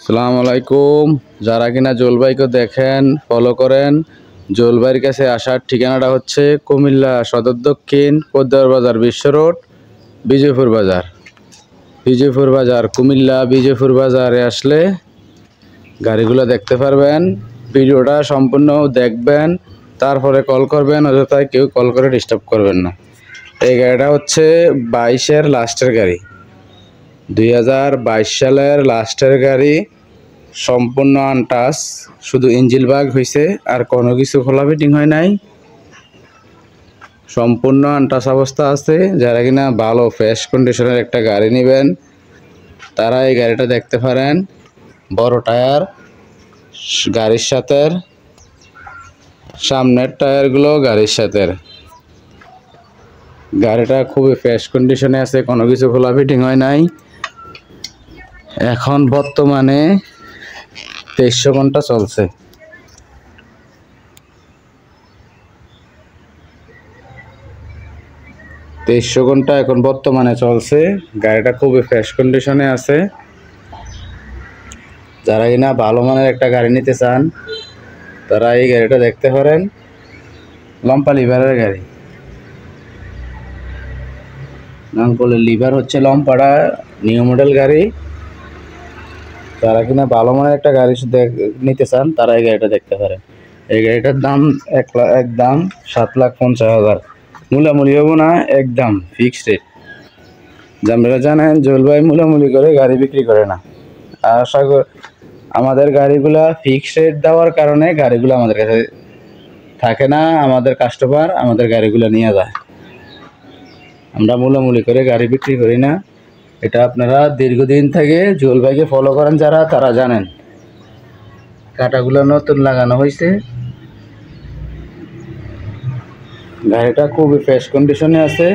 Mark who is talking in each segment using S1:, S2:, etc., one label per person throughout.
S1: আসসালামু আলাইকুম। যারা কিনা জুয়েল ভাইকে দেখেন, ফলো করেন, জুয়েল ভাইয়ের কাছে আসার ঠিকানাটা হচ্ছে কুমিল্লা সদর দক্ষিণ পদ্মার বাজার বিশ্ব রোড, বিজয়পুর বাজার। বিজয়পুর বাজার, কুমিল্লা বিজয়পুর বাজারে আসলে গাড়িগুলো দেখতে পারবেন। ভিডিওটা সম্পূর্ণ দেখবেন, তারপরে কল করবেন। অযথায় কেউ কল করে ডিস্টার্ব করবেন না। এই গাড়িটা হচ্ছে 22-এর লাস্টের গাড়ি, 2022 সালের লাস্টের গাড়ি, সম্পূর্ণ আনটাচ, শুধু ইঞ্জিন ভাগ হয়েছে, আর কোনো কিছু খোলা ফিটিং হয় নাই, সম্পূর্ণ আনটাচ অবস্থা আছে। যারা কিনা ভালো ফ্রেশ কন্ডিশনের একটা গাড়ি নেবেন তারা এই গাড়িটা দেখতে পারেন। বড় টায়ার গাড়ির সাথে, সামনের টায়ারগুলো গাড়ির সাথে। গাড়িটা খুবই ফ্রেশ কন্ডিশনে আছে, কোনো কিছু খোলা ফিটিং হয় নাই। এখন বর্তমানে 2300 ঘন্টা চলছে। ঘন্টা এখন বর্তমানে চলছে। গাড়িটা খুবই ফ্রেশ কন্ডিশনে আছে। যারা কিনা ভালো মানের একটা গাড়ি নিতে চান তারা এই গাড়িটা দেখতে পারেন। লম্পা লিভারের গাড়ি, নাম বলে লিভার হচ্ছে লম্পাটা, নিউ মডেল গাড়ি। যারা কিনা ভালো মানের একটা গাড়ি নিতে চান তারা এই গাড়িটা দেখতে পারেন। এই গাড়িটার দাম একদম 7,50,000। মূলামূলি হবো না, একদম ফিক্সড রেট। আপনারা জানেন জুয়েল ভাই মূলামূলি করে গাড়ি বিক্রি করে না। আশা করি আমাদের গাড়িগুলা ফিক্সড রেট দেওয়ার কারণে গাড়িগুলো আমাদের কাছে থাকে না, আমাদের কাস্টমার আমাদের গাড়িগুলো নিয়ে যায়। আমরা মূলামূলি করে গাড়ি বিক্রি করি না। এটা আপনারা দীর্ঘদিন থেকে জুয়েল ভাইকে ফলো করেন যারা, তারা জানেন। কাঁটাগুলো নতুন লাগানো হয়েছে। গাড়িটা খুবই ফ্রেশ কন্ডিশনে আছে।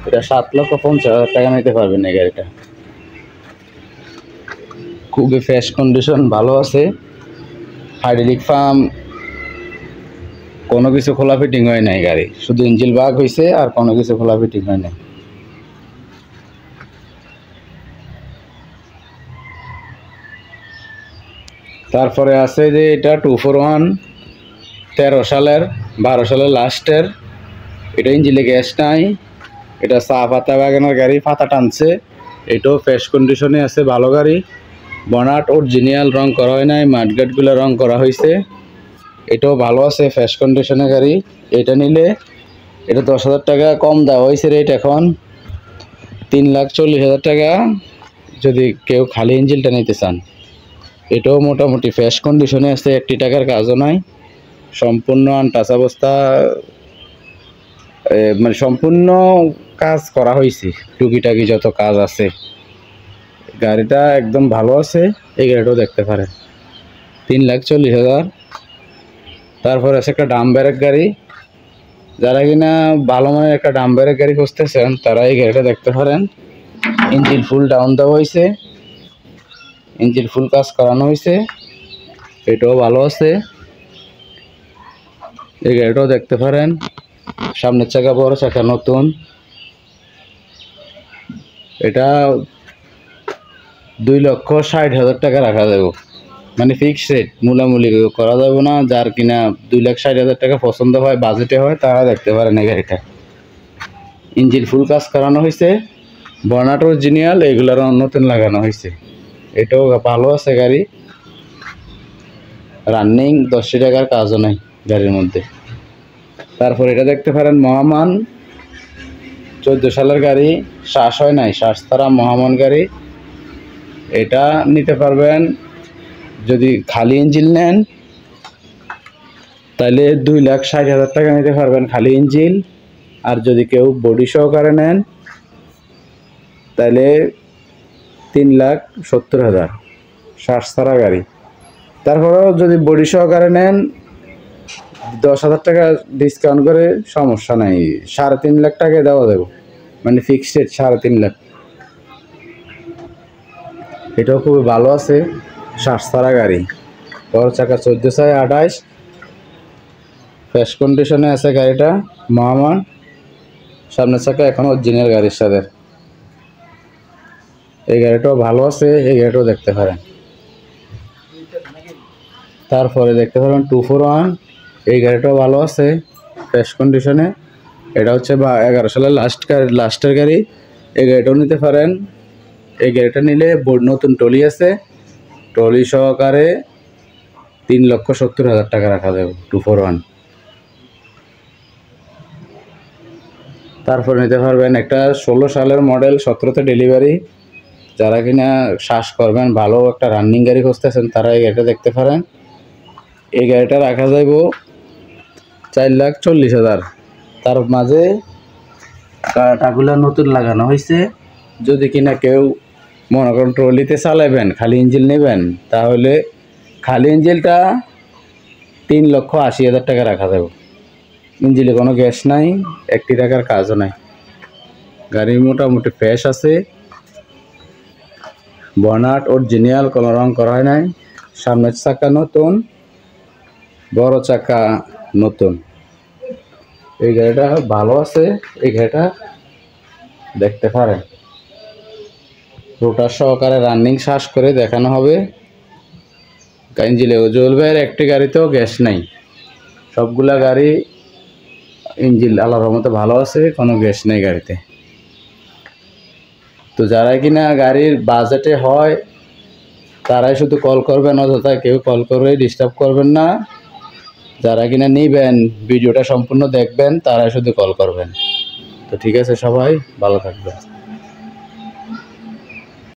S1: এটা 7,50,000 টাকা নিতে পারবেন। এই গাড়িটা খুবই ফ্রেশ কন্ডিশন, ভালো আছে। হাইড্রোলিক ফার্ম, কোনো কিছু খোলা ফিটিং হয় নাই। গাড়ি শুধু ইঞ্জিন ভাগ হয়েছে, আর কোনো কিছু খোলা ফিটিং হয় নাই। তারপরে আছে যে এটা 241, 13 সালের 12 সালের লাস্টের। এটা ইঞ্জিনে গ্যাস নাই। এটা চা পাতা বাগানের গাড়ি, পাতা টানছে। এটাও ফ্রেশ কন্ডিশনে আছে, ভালো গাড়ি। বনাট অরিজিনাল, রং করা হয় নাই, মাঠগাটগুলো রং করা হয়েছে। এটাও ভালো আছে, ফ্রেশ কন্ডিশনের গাড়ি। এটা নিলে এটা 10,000 টাকা কম দেওয়া হয়েছে রেট, এখন 3,40,000 টাকা যদি কেউ খালি ইঞ্জিনটা নিতে চান। এটাও মোটামুটি ফ্রেশ কন্ডিশনে আছে, 1 টাকার কাজও নাই, সম্পূর্ণ আনটাচ অবস্থা। মানে সম্পূর্ণ কাজ করা হয়েছে, টুকিটাকি যত কাজ আছে। গাড়িটা একদম ভালো আছে। এই গাড়িটাও দেখতে পারেন, 3,40,000। তারপর আছে একটা ডাম ব্রেক গাড়ি। যারা কিনা ভালো মানের একটা ডাম ব্রেক গাড়ি খুঁজতেছেন তারা এই গাড়িটা দেখতে পারেন। ইঞ্জিন ফুল ডাউন দেওয়া হয়েছে, ইঞ্জিন ফুল কাজ করানো হয়েছে। এটাও ভালো আছে। এই গাড়িটাও দেখতে পারেন। সামনের চাকা বড়, চাকা নতুন। এটা 2,60,000 টাকা রাখা যাবে, মানে ফিক্সড রেট, মূলামূলি করা যাবে না। যার কিনা 2,60,000 টাকা পছন্দ হয়, বাজেটে হয়, তারা দেখতে পারেন এই গাড়িটা। ইঞ্জিন ফুল কাজ করানো হয়েছে, বর্নাট অরিজিনাল, এগুলোর নতুন লাগানো হয়েছে। এটাও ভালো আছে গাড়ি, রানিং, 10 টাকার কাজও নাই গাড়ির মধ্যে। তারপর এটা দেখতে পারেন মহামান, 14 সালের গাড়ি, শ্বাস হয় নাই, শ্বাস ছাড়া মহামান গাড়ি। এটা নিতে পারবেন যদি খালি ইঞ্জিন নেন, তাহলে 2,60,000 টাকা নিতে পারবেন খালি ইঞ্জিন। আর যদি কেউ বডি সহকারে নেন তাহলে 3,70,000 শ্বাস ছাড়া গাড়ি। তারপরেও যদি বডি সহকারে নেন 10,000 টাকা ডিসকাউন্ট করে, সমস্যা নাই, 3.5 লাখ টাকায় দেওয়া যাবে, মানে ফিক্সড রেট 3.5 লাখ। এটাও খুবই ভালো আছে, শ্বাস ছাড়া গাড়ি। বড় চাকা, 14/28, ফ্রেশ কন্ডিশনে আছে গাড়িটা, মহামান। সামনের চাকা এখন অরিজিনাল গাড়ির সাথে। এই গাড়িটাও ভালো আছে, এই গাড়িটাও দেখতে পারেন। তারপরে দেখতে পারেন 241, এই গাড়িটাও ভালো আছে, ফ্রেশ কন্ডিশনে। এটা হচ্ছে 11 সালের লাস্টের গাড়ি। এই গাড়িটাও নিতে পারেন। এই গাড়িটা নিলে নতুন টলি আছে, টলি সহকারে 3,70,000 টাকা রাখা যাবে 241। তারপর নিতে পারবেন একটা 16 সালের মডেল, 17তে ডেলিভারি। যারা কিনা শ্বাস করবেন, ভালো একটা রানিং গাড়ি খুঁজতেছেন, তারা এই গাড়িটা দেখতে পারেন। এই গাড়িটা রাখা যাইব 4,40,000। তার মাঝে টাটাগুলো নতুন লাগানো হয়েছে। যদি কিনা কেউ মনে করেন ট্রলিতে চালাবেন, খালি ইঞ্জিন নেবেন, তাহলে খালি ইঞ্জিনটা 3,80,000 টাকা রাখা যাবে। ইঞ্জিনে কোনো গ্যাস নাই, 1 টাকার কাজও নাই। গাড়ি মোটামুটি ফ্রেশ আছে, বনাট অরিজিনাল, কোনো রং করা হয় নাই। সামনের চাকা নতুন, বড় চাকা নতুন। এই গাড়িটা ভালো আছে, এই গাড়িটা দেখতে পারেন। রোটার সহকারে রানিং শ্বাস করে দেখানো হবে। ইঞ্জিলেও জ্বলবে। আর একটি গাড়িতেও গ্যাস নাই, সবগুলা গাড়ি ইঞ্জিন আল্লাহর রহমতে ভালো আছে, কোনো গ্যাস নেই গাড়িতে। তো যারা কিনা গাড়ির বাজেটে হয় তারাই শুধু কল করবেন, অযথা কেউ কল করে ডিস্টার্ব করবেন না। যারা কিনা নিবেন, ভিডিওটা সম্পূর্ণ দেখবেন, তারাই শুধু কল করবেন। তো ঠিক আছে, সবাই ভালো থাকবেন।